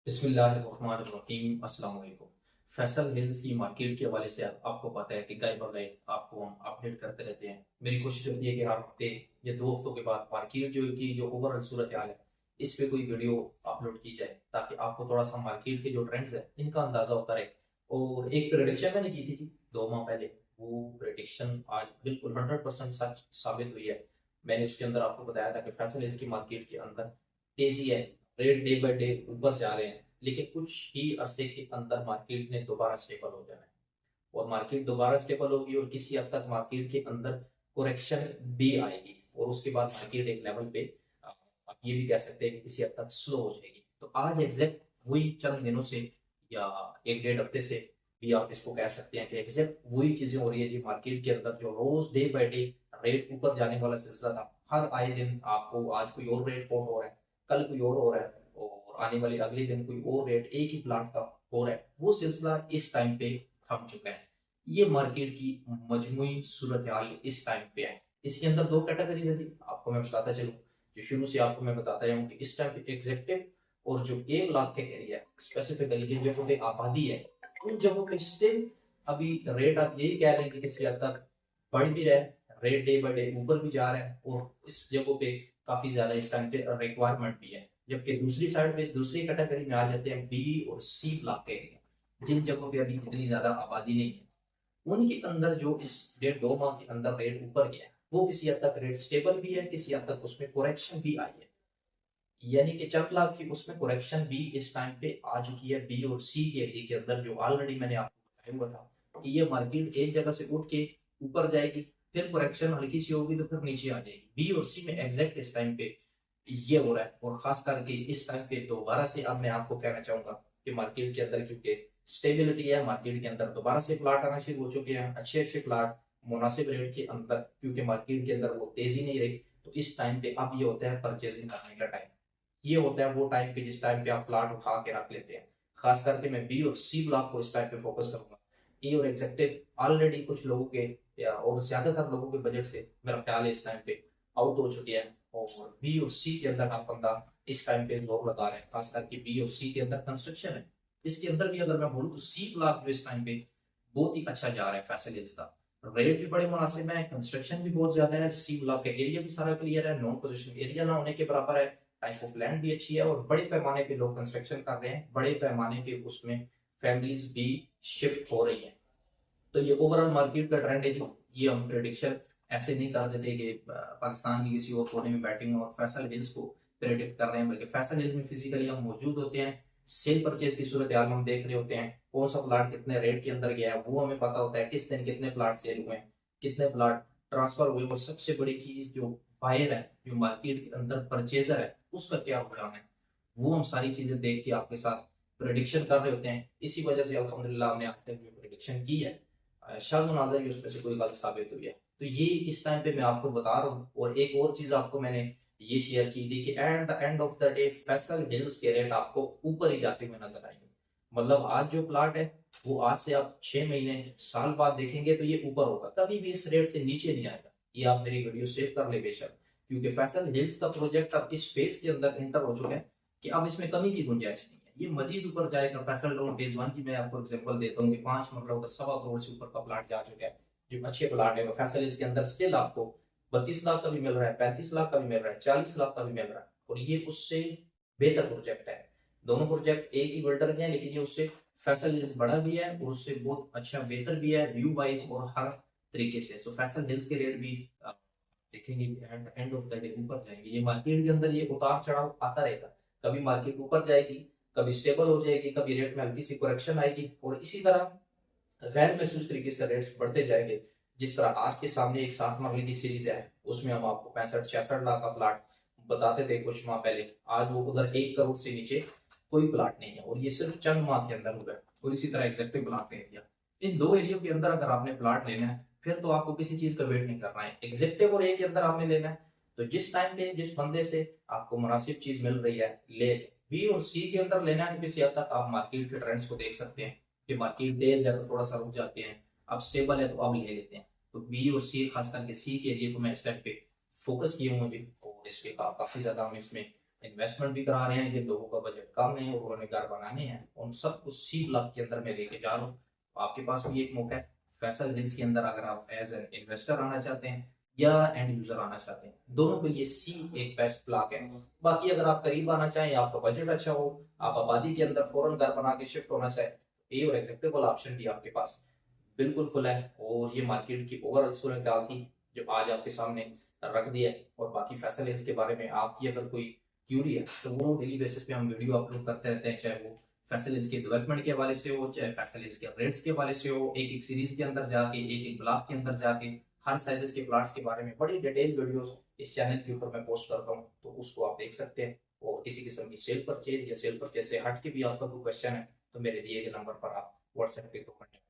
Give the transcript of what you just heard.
बिस्मिल्लाहिर्रहमानिर्रहीम अस्सलाम वालेकुम। फैसल हिल्स की मार्केट के हवाले से आपको पता है कि गए बगए आपको हम अपडेट करते रहते हैं। मेरी कोशिश होती है कि हर हफ्ते या 2 हफ्तों के बाद मार्केट जो ओवरऑल सूरत हाल है इस पे कोई वीडियो अपलोड की जाए ताकि आपको थोड़ा सा मार्केट के जो ट्रेंड्स है इनका अंदाजा होता रहे। और एक प्रेडिक्शन मैंने की थी जी 2 माह पहले, वो प्रेडिक्शन आज बिल्कुल 100% सच साबित हुई है। मैंने उसके अंदर आपको बताया था कि फैसल हिल्स की मार्केट के अंदर तेजी है, रेट डे बाय डे ऊपर जा रहे हैं, लेकिन कुछ ही अरसे के अंदर मार्केट ने दोबारा स्टेबल हो जाना है। और मार्केट दोबारा स्टेबल होगी और किसी हद तक मार्केट के अंदर करेक्शन भी आएगी और उसके बाद मार्केट एक लेवल पे आप ये भी कह सकते हैं कि किसी हद तक स्लो हो जाएगी। तो आज एग्जैक्ट वही चंद दिनों से या एक डेढ़ हफ्ते से भी आप इसको कह सकते हैं कि एग्जैक्ट वही चीजें हो रही है जी। मार्केट के अंदर जो रोज डे बाय डे रेट ऊपर जाने वाला सिलसिला था, हर आए दिन आपको आज कोई और रेट कोट हो रहा है, कल कोई और हो रहा है और आने वाले अगले दिन कोई और रेट एक ही प्लाट का हो रहा है, वो सिलसिला इस टाइम पे थम चुका है। ये मार्केट की मजमूई सूरत हाल इस टाइम पे है। इसके अंदर दो कैटेगरीज है, आपको मैं बताता चलूं। जो शुरू से आपको मैं बताता हूँ कि इस टाइम पे एग्जेक्टिव और जो 1 लाख के एरिया स्पेसिफिकली जिन जगहों पे आबादी है उन जगहों पे स्टिल अभी रेट आप यही कह रहे हैं कि किसी हद तक बढ़ भी रहा है, रेट डे बाय डे ऊपर भी जा रहा है और इस जगहों पे काफी ज्यादा इस टाइम पे रिक्वायरमेंट भी है। जबकि दूसरी साइड पे दूसरी कैटेगरी में आ जाते हैं बी और सी ब्लॉक के एरिया, जिन जगहों पे अभी इतनी ज्यादा आबादी नहीं है, उनके अंदर जो इस 1.5 2 माह के अंदर रेट ऊपर गया है वो किसी हद तक रेट स्टेबल भी है, किसी हद तक उसमें करेक्शन भी आई है। यानी कि 4 लाख की उसमें करेक्शन भी इस टाइम पे आ चुकी है बी और सी के एरिया के अंदर, जो ऑलरेडी मैंने आपको बताया हुआ था कि ये मार्केट एक जगह से उठ के ऊपर जाएगी, फिर करेक्शन हल्की सी होगी तो फिर नीचे आ जाएगी। बी और सी में एग्जैक्ट इस टाइम पे ये हो रहा है और खास करके इस टाइम पे दोबारा से अब मैं आपको कहना चाहूंगा कि मार्केट के अंदर क्योंकि स्टेबिलिटी है, मार्केट के अंदर दोबारा से प्लाट आना शुरू हो चुके हैं, अच्छे अच्छे प्लाट मुनासिब रेट के अंदर, क्योंकि मार्केट के अंदर वो तेजी नहीं रही। तो इस टाइम पे अब ये होता है परचेजिंग करने का टाइम। ये होता है वो टाइम पे जिस टाइम पे आप प्लाट उठा के रख लेते हैं। खास करके मैं बी और सी ब्लॉक को इस टाइम पे फोकस करूंगा। ए और एग्जेक्टिव ऑलरेडी कुछ लोगों के या और ज्यादातर लोगों के बजट से मेरा ख्याल है इस टाइम पे आउट हो चुके हैं और बी और सी के अंदर आप बंदा इस टाइम पे जोर लगा रहे हैं। खास करके बी और सी के अंदर कंस्ट्रक्शन है, इसके अंदर भी अगर मैं बोलूँ तो सी ब्लॉक जो इस टाइम पे बहुत ही अच्छा जा रहा है। फैसिलिटीज का रेट भी बड़े मुनासिब है, कंस्ट्रक्शन भी बहुत ज्यादा है, सी ब्लॉक का एरिया भी सारा क्लियर है, नॉन पोजिशन एरिया ना होने के बराबर है, टाइप ऑफ लैंड भी अच्छी है और बड़े पैमाने पे लोग कंस्ट्रक्शन कर रहे हैं, बड़े पैमाने पे उसमें फैमिलीज भी शिफ्ट हो रही हैं। तो ये ओवरऑल मार्केट का ट्रेंड है जी। ये हम प्रेडिक्शन ऐसे नहीं कर देते कि पाकिस्तान के किसी और कोने में बैठे हैं और फैसल हिल्स को प्रेडिक्ट कर रहे हैं, बल्कि फैसल हिल्स में फिजिकली हम मौजूद होते हैं। सेल परचेज की सूरत हाल हम देख रहे होते हैं, कौन सा प्लाट कितने रेट के अंदर गया है वो हमें पता होता है, किस दिन कितने प्लाट सेल हुए हैं, कितने प्लाट ट्रांसफर हुए, और सबसे बड़ी चीज जो बायर है, जो मार्केट के अंदर परचेजर है, उसका क्या रुझान है, वो हम सारी चीजें देख के आपके साथ प्रेडिक्शन कर रहे होते हैं। इसी वजह से अल्हम्दुलिल्लाह हमने आज तक जो प्रेडिक्शन की है शाज़ नाज़र की उसमें से कोई गलत साबित हुई है। तो ये इस टाइम पे मैं आपको बता रहा हूँ। और एक और चीज आपको मैंने ये शेयर की थी कि at the end of the day Faisal hills के रेट आपको ऊपर ही जाते हुए नजर आएंगे। मतलब आज जो प्लाट है वो आज से आप 6 महीने साल बाद देखेंगे तो ये ऊपर होगा, कभी भी इस रेट से नीचे नहीं आएगा। ये आप मेरी वीडियो सेव कर ले बेशक, क्योंकि फैसल हिल्स का प्रोजेक्ट अब इस फेज के अंदर इंटर हो चुका है कि अब इसमें कमी की गुंजाइश नहीं है, ये मजीद ऊपर जाएगा। फैसल टाउन फेज 1 की मैं आपको एग्जांपल देता हूँ कि 5 मतलब उधर 1.25 करोड़ से ऊपर का प्लाट जा चुका है, जो अच्छे प्लाट है। फैसल के अंदर स्टिल आपको 32 लाख का भी मिल रहा है, 35 लाख का भी मिल रहा है, 40 लाख का भी मिल रहा है, और ये उससे बेहतर प्रोजेक्ट है। दोनों प्रोजेक्ट एक ही बिल्डर के हैं, लेकिन ये उससे फैसल हिल्स बड़ा भी है और उससे बहुत अच्छा बेहतर भी है व्यू वाइज और हर तरीके से। सो फैसल हिल्स के रेट भी आप देखेंगे एंड ऑफ द डे ऊपर जाएंगे। ये मार्केट के अंदर ये उतार चढ़ाव आता रहेगा, कभी मार्केट ऊपर जाएगी, कभी स्टेबल हो जाएगी, कभी रेट में हल्की सी करेक्शन आएगी, और इसी तरह गैर महसूस तरीके से रेट्स बढ़ते जाएंगे। जिस तरह आज के सामने एक 7 मरले की सीरीज है, उसमें हम आपको 65 66 लाख का प्लाट बताते थे कुछ माह पहले, आज वो उधर 1 करोड़ से नीचे कोई प्लाट नहीं है, और ये सिर्फ चंद माह के अंदर हुआ है। और इसी तरह एग्जैक्टिव प्लाट एरिया, इन दो एरिया के अंदर अगर आपने प्लाट लेना है फिर तो आपको किसी चीज का वेट नहीं करना है, एग्जैक्टिव और ए के अंदर आपने लेना है। तो जिस टाइम पे जिस बंदे से आपको मुनासिब चीज मिल रही है ले, बी और सी के अंदर लेना है तो किसी हद तक आप मार्केट के ट्रेंड्स को देख सकते हैं कि मार्केट तेज है तो थोड़ा सा रुक जाते हैं, अब स्टेबल है तो अब ले लेते हैं। तो बी और सी, खास करके सी के एरिया को मैं इस टाइम पे फोकस किया हूँ मुझे, और इस पे काफी ज्यादा हम इसमें इन्वेस्टमेंट भी करा रहे हैं, जिन लोगों का बजट कम है और उन्होंने घर बनाने हैं, उन सब कुछ सी ब्लॉक के अंदर मैं लेके जा रहा हूँ। आपके पास भी एक मौका है फैसल हिल्स के अंदर, अगर आप एज एन इन्वेस्टर आना चाहते हैं या एंड यूजर आना चाहते हैं, दोनों के लिए सी एक बेस्ट ब्लॉक है। बाकी अगर आप करीब आना चाहें या आपका बजट अच्छा हो, आप आबादी के अंदर फौरन घर बना के शिफ्ट होना चाहें, ए और एग्जेक्टेबल ऑप्शन भी आपके पास बिल्कुल खुला है। और ये मार्केट की ओवरऑल सूरत हाल थी जो आज आपके सामने रख दिया है। और बाकी फैसल हिल्स के बारे में आपकी अगर कोई क्यूरी है तो वो डेली बेसिस पे हम वीडियो अपलोड करते रहते हैं, चाहे वो फैसल हिल्स के डेवलपमेंट के हवाले से हो, चाहे फैसल हिल्स के रेट्स के हवाले से हो। एक एक सीरीज के अंदर जाके, एक एक ब्लॉक के अंदर जाके हर साइजेस के प्लाट्स के बारे में बड़ी डिटेल वीडियोस इस चैनल के ऊपर मैं पोस्ट करता हूँ, तो उसको आप देख सकते हैं। और किसी किस्म की सेल परचेज या सेल परचेज से हट के भी आपका कोई क्वेश्चन है तो मेरे दिए गए नंबर पर आप व्हाट्सएप पे कॉन्टेक्ट